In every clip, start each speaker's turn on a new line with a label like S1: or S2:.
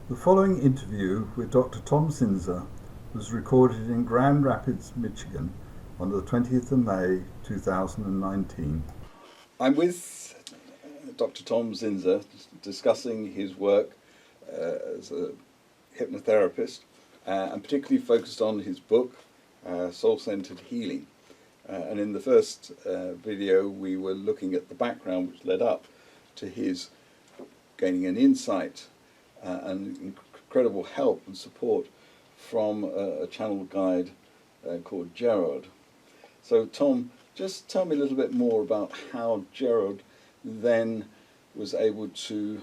S1: The following interview with Dr. Tom Zinser was recorded in Grand Rapids, Michigan on the 20th of May 2019. I'm with Dr. Tom Zinser discussing his work as a hypnotherapist and particularly focused on his book, Soul-Centered Healing. And in the first video we were looking at the background which led up to his gaining an insight and incredible help and support from a channel guide called Gerard. So Tom, just tell me a little bit more about how Gerard then was able to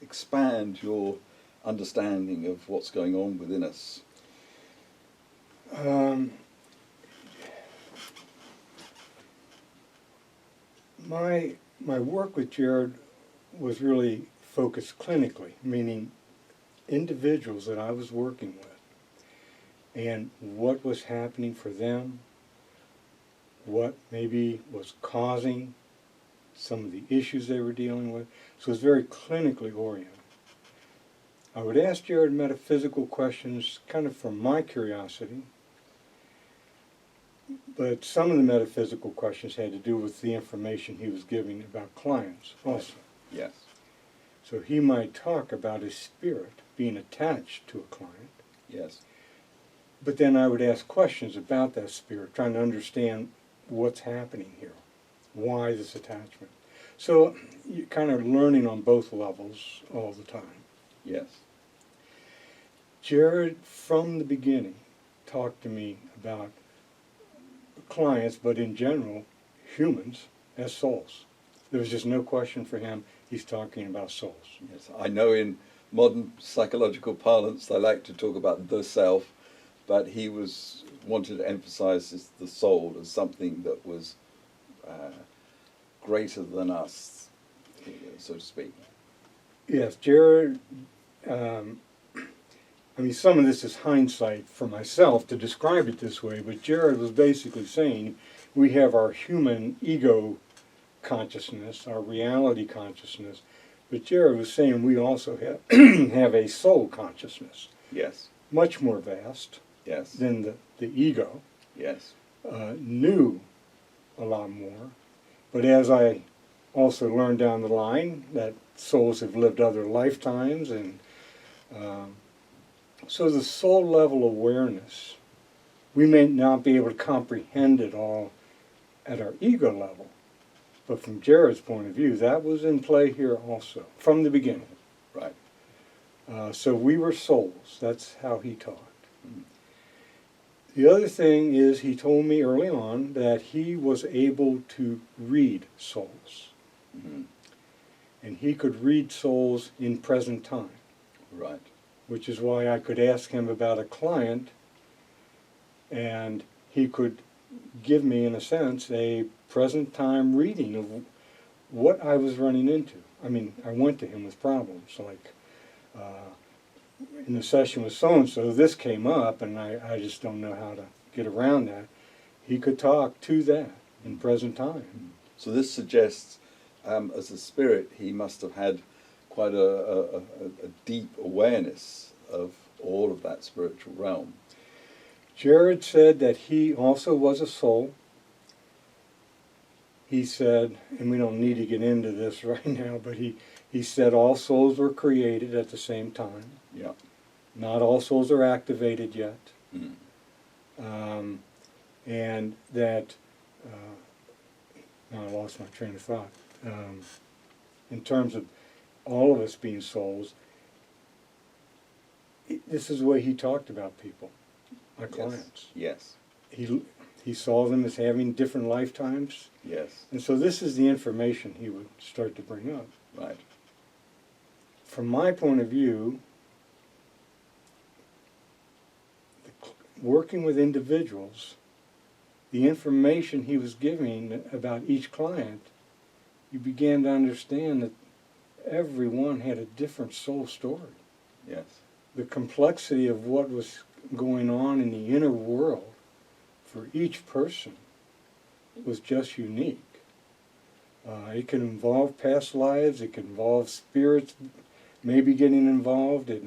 S1: expand your understanding of what's going on within us.
S2: My work with Gerard was really focused clinically, meaning individuals that I was working with and what was happening for them, what maybe was causing some of the issues they were dealing with. So it was very clinically oriented. I would ask Gerard metaphysical questions kind of from my curiosity, but some of the metaphysical questions had to do with the information he was giving about clients also.
S1: Yes.
S2: So he might talk about his spirit being attached to a client.
S1: Yes.
S2: But then I would ask questions about that spirit, trying to understand what's happening here. Why this attachment? So you're kind of learning on both levels all the time.
S1: Yes.
S2: Gerard, from the beginning, talked to me about clients, but in general, humans as souls. There was just no question for him. He's talking about souls.
S1: Yes. I know in modern psychological parlance they like to talk about the self, but he wanted to emphasize the soul as something that was greater than us, so to speak.
S2: Yes, Gerard, I mean, some of this is hindsight for myself to describe it this way, but Gerard was basically saying we have our human ego consciousness, our reality consciousness, but Gerard was saying we also have, have a soul consciousness.
S1: Yes.
S2: Much more vast
S1: Yes.
S2: than the ego.
S1: Yes.
S2: Knew a lot more, but as I also learned down the line that souls have lived other lifetimes, and so the soul level awareness, we may not be able to comprehend it all at our ego level, but from Gerard's point of view, that was in play here also, from the beginning.
S1: Right.
S2: So we were souls, that's how he taught. The other thing is he told me early on that he was able to read souls.
S1: Mm-hmm.
S2: And he could read souls in present time.
S1: Right.
S2: Which is why I could ask him about a client and he could give me, in a sense, a present time reading of what I was running into. I mean, I went to him with problems, like in the session with so-and-so, this came up and I just don't know how to get around that. He could talk to that in present time.
S1: So this suggests, as a spirit, he must have had quite a deep awareness of all of that spiritual realm.
S2: Gerard said that he also was a soul. He said, and we don't need to get into this right now, but he said all souls were created at the same time.
S1: Yeah.
S2: Not all souls are activated yet.
S1: Mm.
S2: And that, now I lost my train of thought. In terms of all of us being souls, this is the way he talked about people, my clients.
S1: Yes.
S2: He saw them as having different lifetimes.
S1: Yes.
S2: And so this is the information he would start to bring up.
S1: Right.
S2: From my point of view, working with individuals, the information he was giving about each client, you began to understand that everyone had a different soul story.
S1: Yes.
S2: The complexity of what was going on in the inner world for each person was just unique. It can involve past lives, it can involve spirits maybe getting involved. It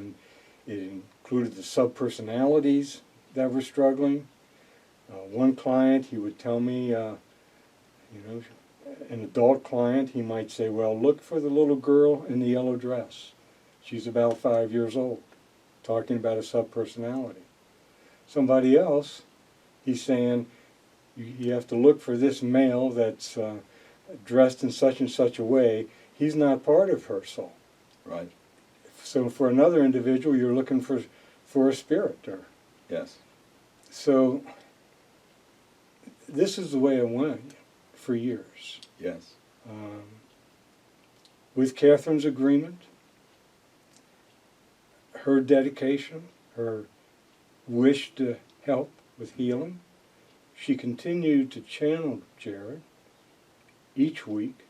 S2: included the subpersonalities that were struggling. One client, he would tell me, an adult client, he might say, well, look for the little girl in the yellow dress. She's about 5 years old, talking about a subpersonality. Somebody else, he's saying, you have to look for this male that's dressed in such and such a way. He's not part of her soul.
S1: Right.
S2: So for another individual, you're looking for a spirit.
S1: Yes.
S2: So this is the way it went for years.
S1: Yes.
S2: With Catherine's agreement, her dedication, her wish to help with healing, she continued to channel Jared each week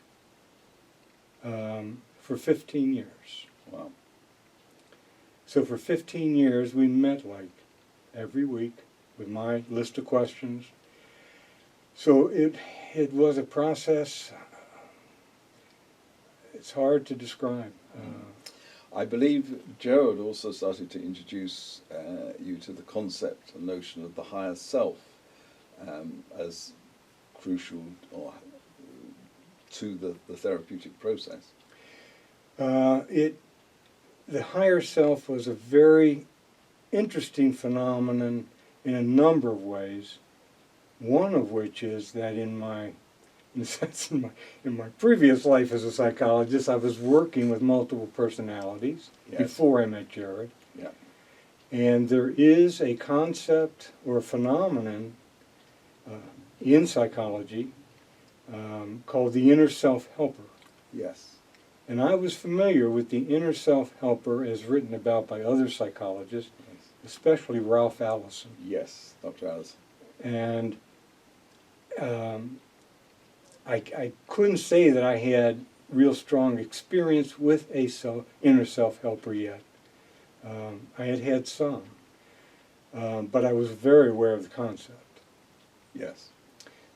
S2: for 15 years.
S1: Wow.
S2: So for 15 years, we met like every week with my list of questions. So it was a process. It's hard to describe.
S1: I believe Gerald also started to introduce you to the concept and notion of the higher self as crucial to the therapeutic process.
S2: The higher self was a very interesting phenomenon in a number of ways. One of which is that in my previous life as a psychologist, I was working with multiple personalities before I met Jared.
S1: Yeah.
S2: And there is a concept or a phenomenon in psychology called the inner self-helper.
S1: Yes.
S2: And I was familiar with the inner self-helper as written about by other psychologists, especially Ralph Allison.
S1: Yes, Dr. Allison.
S2: And I couldn't say that I had real strong experience with a inner self-helper yet. I had some, but I was very aware of the concept.
S1: Yes.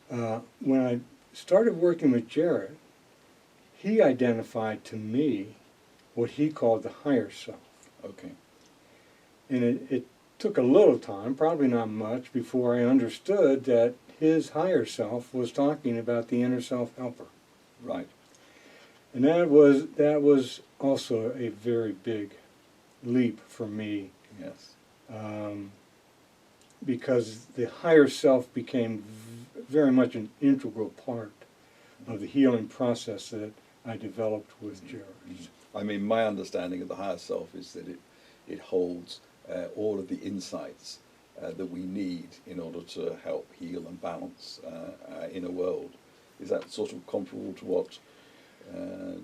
S2: When I started working with Jared, he identified to me what he called the higher self.
S1: Okay.
S2: And it took a little time, probably not much, before I understood that his higher self was talking about the inner self-helper.
S1: Right.
S2: And that was also a very big leap for me.
S1: Yes.
S2: Because the higher self became very much an integral part of the healing process that I developed with Jared.
S1: I mean, my understanding of the higher self is that it holds all of the insights that we need in order to help heal and balance our inner world. Is that sort of comparable to what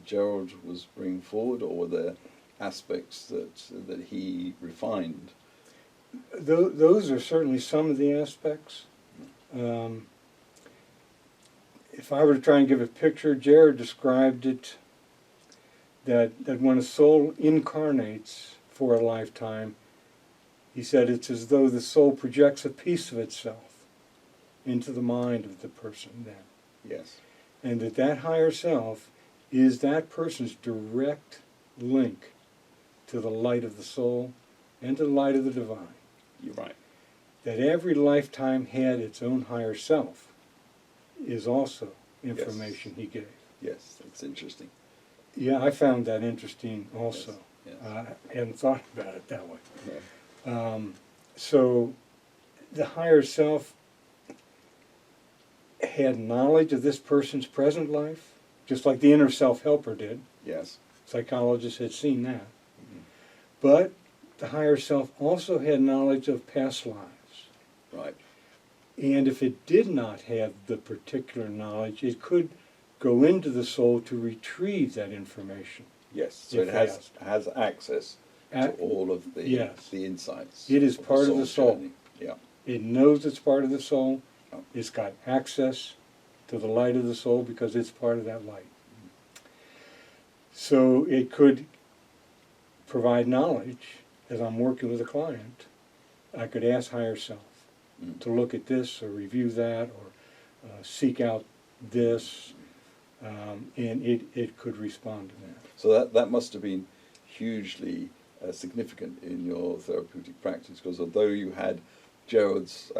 S1: Gerald was bringing forward, or were there aspects that he refined?
S2: Those are certainly some of the aspects. If I were to try and give a picture, Jared described it that when a soul incarnates for a lifetime, he said it's as though the soul projects a piece of itself into the mind of the person then.
S1: Yes.
S2: And that higher self is that person's direct link to the light of the soul and to the light of the divine.
S1: You're right.
S2: That every lifetime had its own higher self is also information he gave.
S1: Yes, that's interesting.
S2: Yeah, I found that interesting also.
S1: Yes.
S2: I hadn't thought about it that way.
S1: Yeah.
S2: So the higher self had knowledge of this person's present life, just like the inner self-helper did.
S1: Yes.
S2: Psychologists had seen that.
S1: Mm-hmm.
S2: But the higher self also had knowledge of past lives.
S1: Right.
S2: And if it did not have the particular knowledge, it could go into the soul to retrieve that information.
S1: Yes. So it has access to all of the insights.
S2: It is part of the soul.
S1: Journey. Yeah.
S2: It knows it's part of the soul.
S1: Oh.
S2: It's got access to the light of the soul because it's part of that light. So it could provide knowledge. As I'm working with a client, I could ask higher self to look at this or review that or seek out this, and it could respond to that.
S1: So that must have been hugely significant in your therapeutic practice, because although you had Gerard's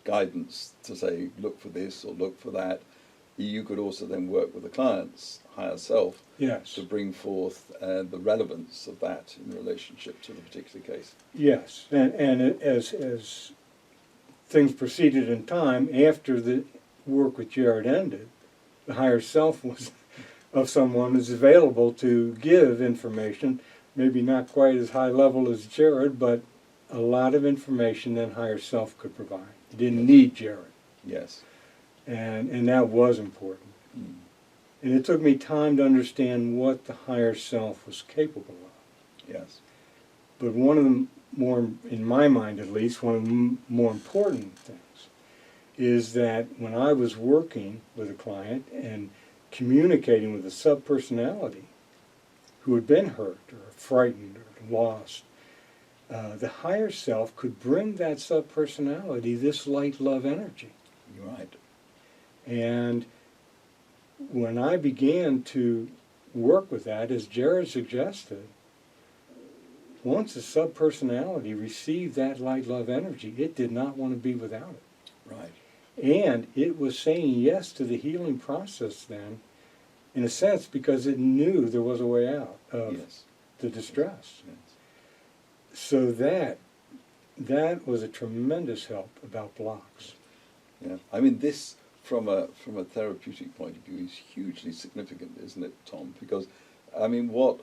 S1: guidance to say, look for this or look for that, you could also then work with the client's higher self
S2: Yes.
S1: to bring forth the relevance of that in relationship to the particular case.
S2: Yes, and as things proceeded in time, after the work with Jared ended, the higher self was of someone who's available to give information, maybe not quite as high level as Jared, but a lot of information that higher self could provide. You didn't need Jared,
S1: Yes.
S2: and that was important.
S1: Mm.
S2: And it took me time to understand what the higher self was capable of.
S1: Yes.
S2: But one of the more, in my mind at least, one of the more important things is that when I was working with a client and communicating with a subpersonality who had been hurt or frightened or lost, the higher self could bring that subpersonality this light love energy.
S1: You're right.
S2: And when I began to work with that, as Jared suggested, once a subpersonality received that light love energy, it did not want to be without it.
S1: Right.
S2: And it was saying yes to the healing process then, in a sense, because it knew there was a way out of
S1: Yes.
S2: the distress.
S1: Yes.
S2: So that was a tremendous help about blocks.
S1: Yeah. I mean, this from a therapeutic point of view is hugely significant, isn't it, Tom? Because I mean, what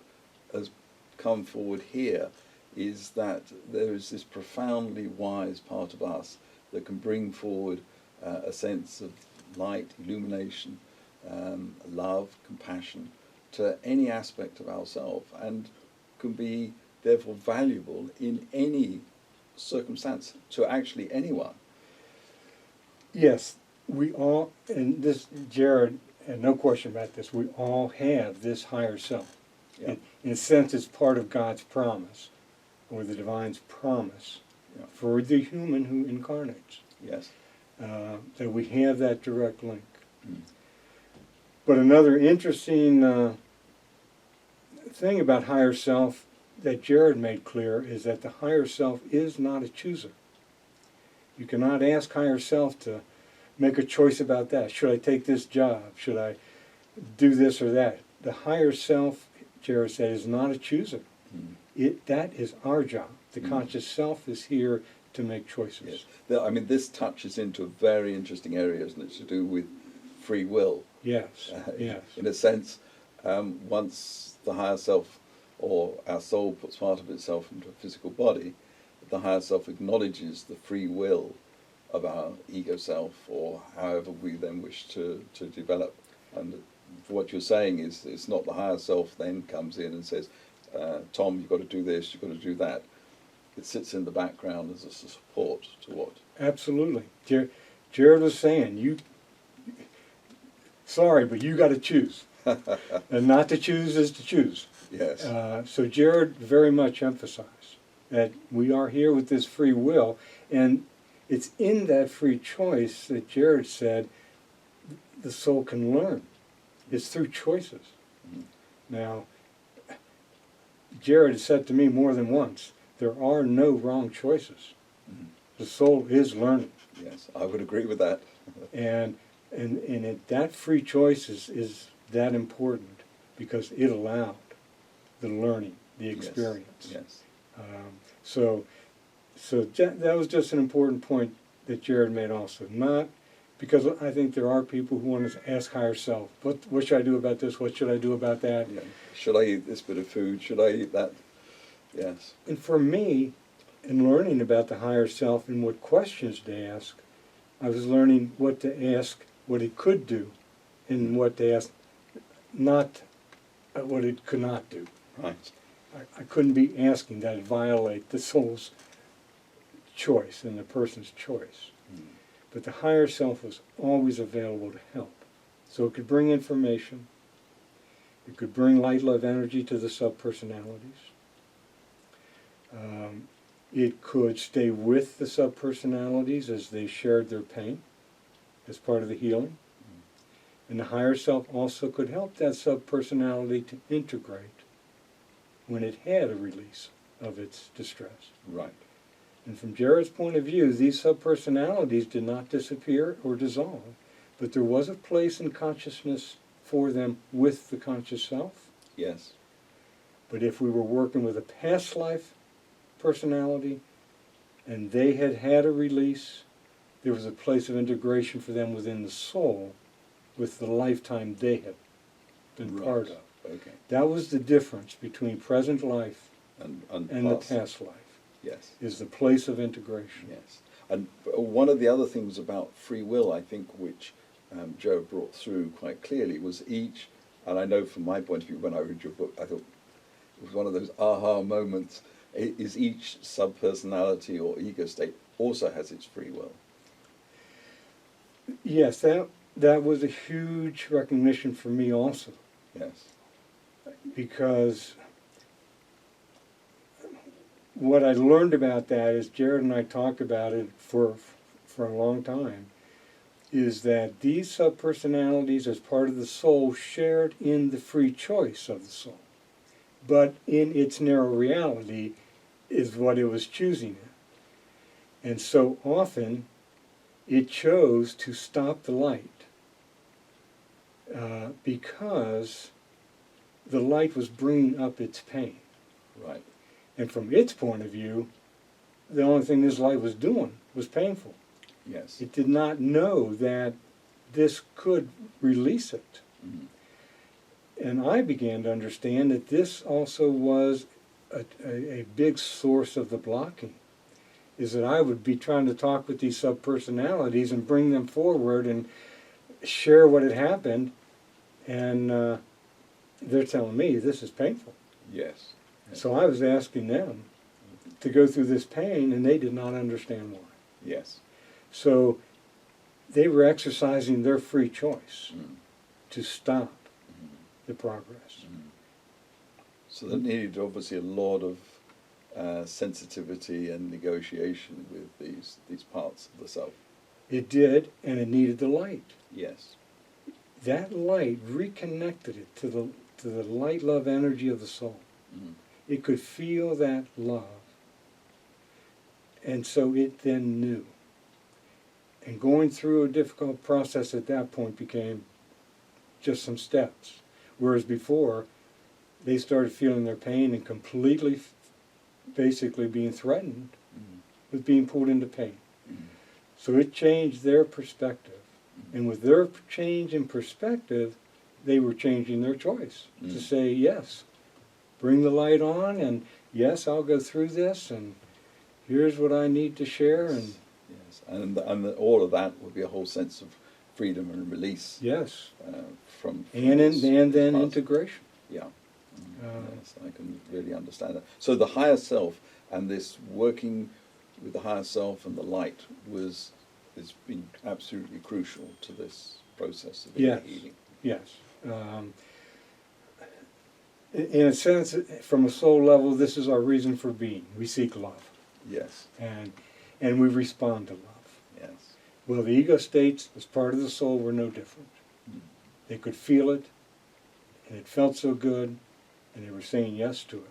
S1: has come forward here is that there is this profoundly wise part of us that can bring forward a sense of light, illumination, love, compassion to any aspect of ourselves, and can be therefore valuable in any circumstance to actually anyone.
S2: Yes, we all, and this, Jared, and no question about this, we all have this higher self.
S1: Yeah.
S2: In a sense, it's part of God's promise, or the divine's promise,
S1: Yeah.
S2: for the human who incarnates,
S1: Yes.
S2: that we have that direct link.
S1: Mm.
S2: But another interesting thing about higher self that Jared made clear is that the higher self is not a chooser. You cannot ask higher self to make a choice about that. Should I take this job? Should I do this or that? The higher self, Jared said, is not a chooser.
S1: Mm.
S2: That is our job. The
S1: Mm.
S2: conscious self is here to make choices.
S1: Yes. I mean, this touches into a very interesting area, isn't it, to do with free will.
S2: Yes, yes.
S1: In a sense, once the higher self or our soul puts part of itself into a physical body, the higher self acknowledges the free will of our ego self, or however we then wish to develop. And what you're saying is, it's not the higher self then comes in and says, Tom, you've got to do this, you've got to do that. It sits in the background as a support to what?
S2: Absolutely. Jared was saying, sorry, but you got to choose. And not to choose is to choose.
S1: Yes.
S2: So Jared very much emphasized that we are here with this free will, and it's in that free choice that Jared said the soul can learn. It's through choices.
S1: Mhm.
S2: Now, Jared has said to me more than once, there are no wrong choices.
S1: Mhm.
S2: The soul is learning.
S1: Yes, I would agree with that.
S2: And that free choice is that important because it allowed the learning, the experience.
S1: Yes.
S2: So that was just an important point that Jared made also. Not because I think there are people who want to ask higher self, what should I do about this? What should I do about that?
S1: Yeah. Should I eat this bit of food? Should I eat that? Yes.
S2: And for me, in learning about the higher self and what questions to ask, I was learning what to ask, what it could do, and what to ask, not what it could not do.
S1: Right.
S2: I couldn't be asking that violate the soul's choice and the person's choice.
S1: Mm.
S2: But the higher self was always available to help. So it could bring information. It could bring light, love, energy to the subpersonalities. It could stay with the subpersonalities as they shared their pain as part of the healing. And the higher self also could help that subpersonality to integrate when it had a release of its distress.
S1: Right.
S2: And from Jared's point of view, these subpersonalities did not disappear or dissolve, but there was a place in consciousness for them with the conscious self.
S1: Yes.
S2: But if we were working with a past life personality and they had had a release, there was a place of integration for them within the soul with the lifetime they had been part of.
S1: Okay.
S2: That was the difference between present life
S1: And
S2: and
S1: past.
S2: the past life,
S1: Yes.
S2: is the place of integration.
S1: Yes. And one of the other things about free will, I think, which Joe brought through quite clearly, was each, and I know from my point of view, when I read your book, I thought it was one of those aha moments, is each subpersonality or ego state also has its free will.
S2: Yes, that was a huge recognition for me also,
S1: Yes.
S2: because what I learned about that is Jared and I talked about it for a long time, is that these subpersonalities as part of the soul shared in the free choice of the soul, but in its narrow reality is what it was choosing. And so often it chose to stop the light because the light was bringing up its pain.
S1: Right.
S2: And from its point of view, the only thing this light was doing was painful.
S1: Yes.
S2: It did not know that this could release it.
S1: Mhm.
S2: And I began to understand that this also was a big source of the blocking, is that I would be trying to talk with these subpersonalities and bring them forward and share what had happened, and they're telling me this is painful.
S1: Yes. Yes.
S2: So I was asking them to go through this pain, and they did not understand why.
S1: Yes.
S2: So they were exercising their free choice to stop the progress.
S1: So there needed obviously a lot of sensitivity and negotiation with these parts of the self.
S2: It did, and it needed the light.
S1: Yes.
S2: That light reconnected it to the light love energy of the soul.
S1: Mm.
S2: It could feel that love. And so it then knew. And going through a difficult process at that point became just some steps. Whereas before, they started feeling their pain and completely, basically being threatened with being pulled into pain. So it changed their perspective. And with their change in perspective, they were changing their choice to say, yes, bring the light on, and yes, I'll go through this, and here's what I need to share. And
S1: yes, and all of that would be a whole sense of freedom and release.
S2: yes,
S1: From
S2: and
S1: this
S2: then
S1: past.
S2: Integration.
S1: Yeah. Yes, I can really understand that. So the higher self and this working with the higher self and the light has been absolutely crucial to this process of inner
S2: Yes.
S1: healing.
S2: Yes. In a sense, from a soul level, this is our reason for being. We seek love,
S1: Yes.
S2: and we respond to love.
S1: Yes.
S2: Well, the ego states, as part of the soul, were no different. They could feel it, and it felt so good, and they were saying yes to it.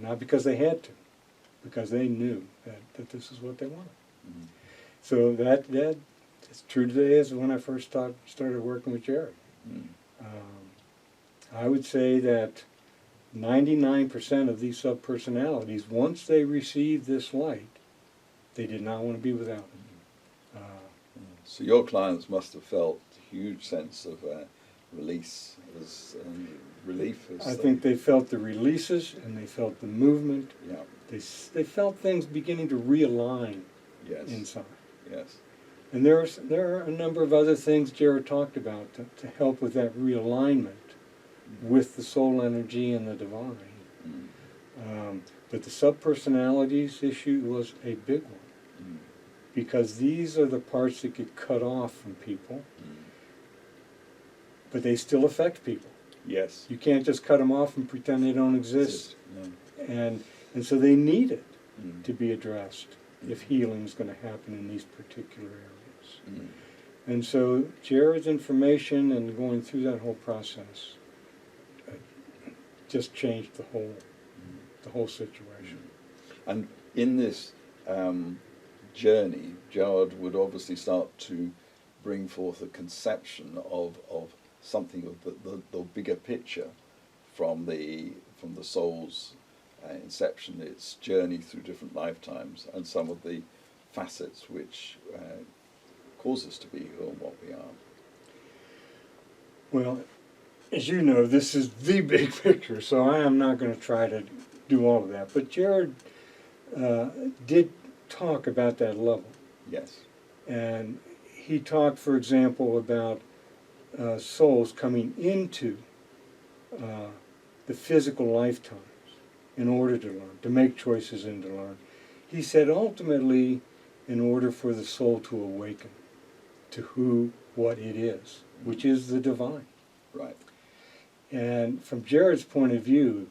S2: Not because they had to, because they knew that this is what they wanted. So that is true today as when I first started working with Jerry. I would say that 99% of these subpersonalities, once they received this light, they did not want to be without it.
S1: So your clients must have felt a huge sense of release and relief.
S2: I think they felt the releases and they felt the movement.
S1: Yeah.
S2: They felt things beginning to realign
S1: Yes.
S2: inside.
S1: Yes.
S2: And there are a number of other things Jared talked about to help with that realignment with the soul energy and the divine. But the subpersonalities issue was a big one, because these are the parts that get cut off from people, but they still affect people.
S1: Yes.
S2: You can't just cut them off and pretend they don't exist.
S1: No.
S2: And so they need it to be addressed if healing is going to happen in these particular areas. And so Jared's information and going through that whole process just changed the whole situation.
S1: And in this journey, Gerard would obviously start to bring forth a conception of something of the bigger picture from the soul's inception, its journey through different lifetimes, and some of the facets which cause us to be who and what we are.
S2: Well, as you know, this is the big picture, so I am not going to try to do all of that. But Gerard did talk about that level.
S1: Yes.
S2: And he talked, for example, about souls coming into the physical lifetimes in order to learn, to make choices and to learn. He said ultimately, in order for the soul to awaken to what it is, which is the divine.
S1: Right.
S2: And from Gerard's point of view,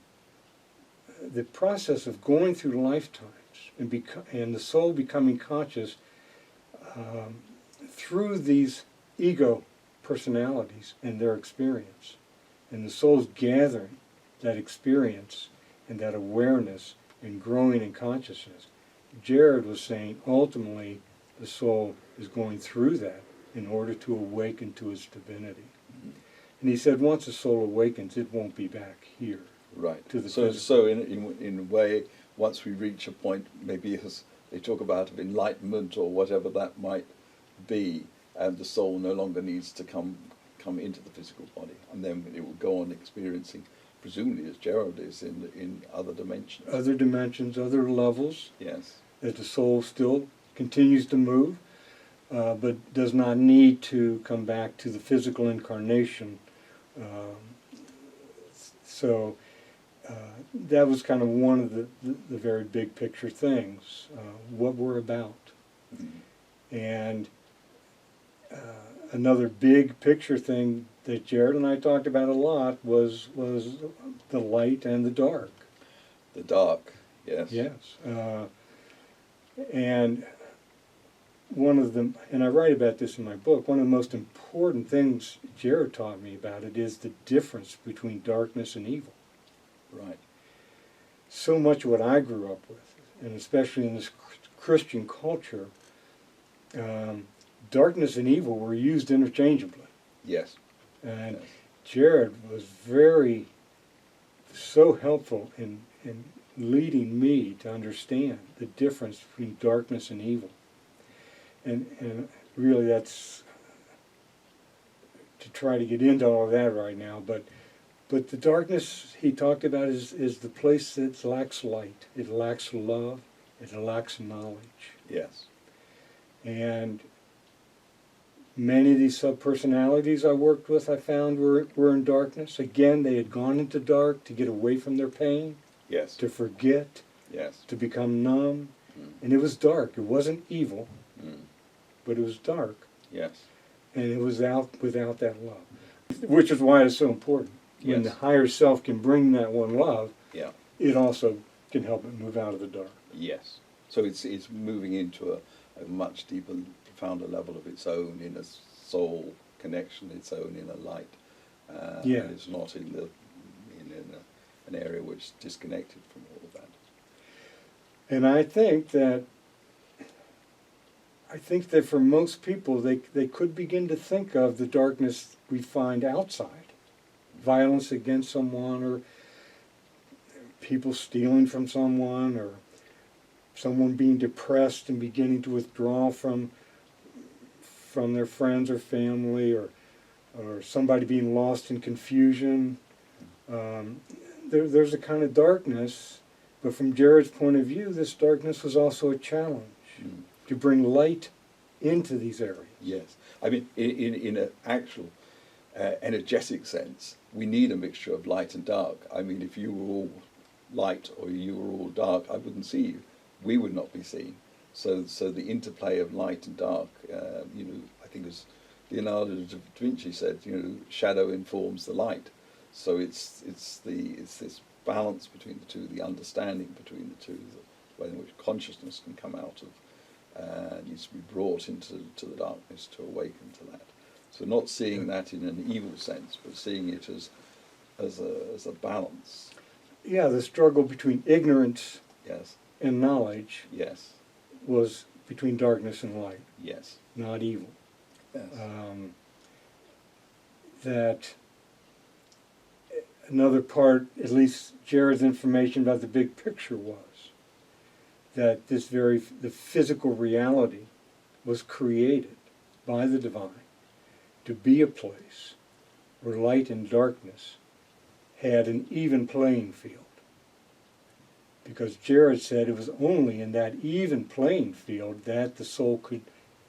S2: the process of going through lifetimes and the soul becoming conscious through these ego personalities and their experience, and the soul's gathering that experience and that awareness and growing in consciousness. Gerard was saying ultimately the soul is going through that in order to awaken to its divinity. And he said once the soul awakens, it won't be back here.
S1: Right.
S2: To the
S1: so in a way, once we reach a point, maybe as they talk about of enlightenment or whatever that might be, and the soul no longer needs to come into the physical body, and then it will go on experiencing, presumably as Gerald is, in other dimensions.
S2: Other dimensions, other levels.
S1: Yes.
S2: That the soul still continues to move, but does not need to come back to the physical incarnation. So that was kind of one of the very big picture things, what we're about. Mm-hmm. And another big picture thing that Jared and I talked about a lot was the light and the dark.
S1: The dark, yes.
S2: Yes. And one of them, and I write about this in my book, one of the most important things Jared taught me about it is the difference between darkness and evil.
S1: Right.
S2: So much of what I grew up with, and especially in this Christian culture, darkness and evil were used interchangeably.
S1: Yes.
S2: And
S1: yes.
S2: Jared was so helpful in leading me to understand the difference between darkness and evil. And really that's to try to get into all of that right now, but the darkness he talked about is the place that lacks light. It lacks love. It lacks knowledge.
S1: Yes.
S2: And many of these subpersonalities I worked with, I found were in darkness. Again, they had gone into dark to get away from their pain.
S1: Yes.
S2: To forget.
S1: Yes.
S2: To become numb. And it was dark. It wasn't evil, but it was dark.
S1: Yes.
S2: And it was without that love, which is why it's so important.
S1: Yes.
S2: When the higher self can bring that one love,
S1: yeah,
S2: it also can help it move out of the dark.
S1: Yes. So it's moving into a much deeper, profounder level of its own inner soul connection, its own inner light.
S2: Yeah.
S1: And it's not in an area which is disconnected from all of that.
S2: And I think that for most people, they could begin to think of the darkness we find outside. Violence against someone, or people stealing from someone, or someone being depressed and beginning to withdraw from their friends or family, or somebody being lost in confusion. There's a kind of darkness, but from Jared's point of view, this darkness was also a challenge to bring light into these areas.
S1: Yes. I mean, in an actual energetic sense, we need a mixture of light and dark. I mean, if you were all light or you were all dark, I wouldn't see you. We would not be seen. So the interplay of light and dark, I think as Leonardo da Vinci said, shadow informs the light. So it's this balance between the two, the understanding between the two, the way in which consciousness can come out of, needs to be brought into the darkness to awaken to that. So not seeing that in an evil sense, but seeing it as as a balance.
S2: Yeah, the struggle between ignorance
S1: Yes,
S2: and knowledge
S1: yes,
S2: was between darkness and light,
S1: yes,
S2: not evil.
S1: yes.
S2: That another part, at least Jared's information about the big picture was that the physical reality was created by the divine to be a place where light and darkness had an even playing field. Because Jared said it was only in that even playing field that the soul could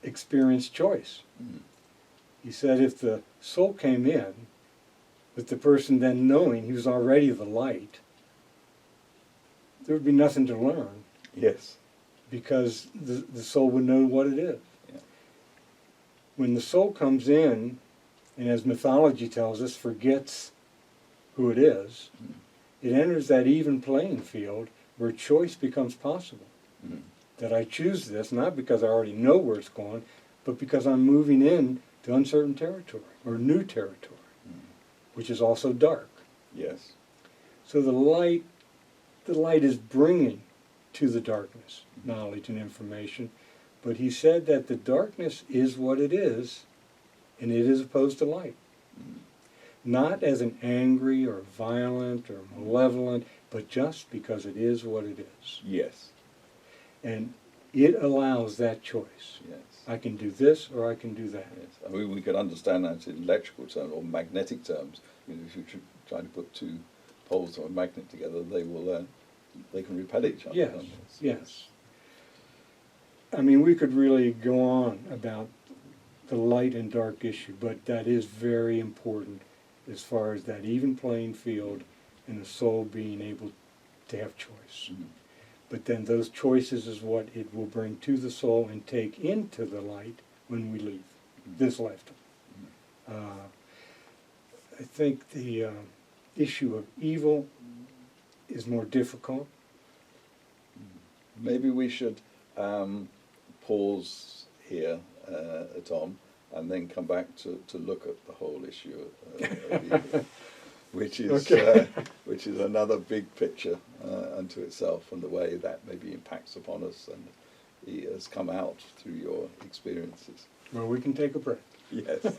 S2: experience choice.
S1: Mm.
S2: He said if the soul came in with the person then knowing he was already the light, there would be nothing to learn
S1: Yes.
S2: because the soul would know what it is.
S1: Yeah.
S2: When the soul comes in, and as mythology tells us, forgets who it is,
S1: Mm.
S2: it enters that even playing field where choice becomes possible.
S1: Mm.
S2: That I choose this not because I already know where it's going, but because I'm moving in to uncertain territory or new territory, which is also dark.
S1: Yes.
S2: So the light is bringing to the darkness knowledge and information, but he said that the darkness is what it is, and it is opposed to light. Not as an angry or violent or malevolent, but just because it is what it is.
S1: Yes.
S2: And it allows that choice.
S1: Yes.
S2: I can do this or I can do that.
S1: Yes. I mean, we could understand that in electrical terms or magnetic terms. You know, if you try to put two poles of a magnet together, they can repel each other.
S2: Yes,
S1: can't they?
S2: yes. I mean, we could really go on about the light and dark issue, but that is very important as far as that even playing field and the soul being able to have choice.
S1: Mhm.
S2: But then those choices is what it will bring to the soul and take into the light when we leave this lifetime. I think the issue of evil is more difficult.
S1: Maybe we should pause here, Tom, and then come back to look at the whole issue of evil, which is
S2: Okay.
S1: which is another big picture unto itself, and the way that maybe impacts upon us, and it has come out through your experiences.
S2: Well, we can take a break.
S1: Yes.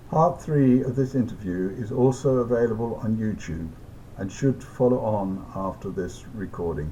S1: Part 3 of this interview is also available on YouTube and should follow on after this recording.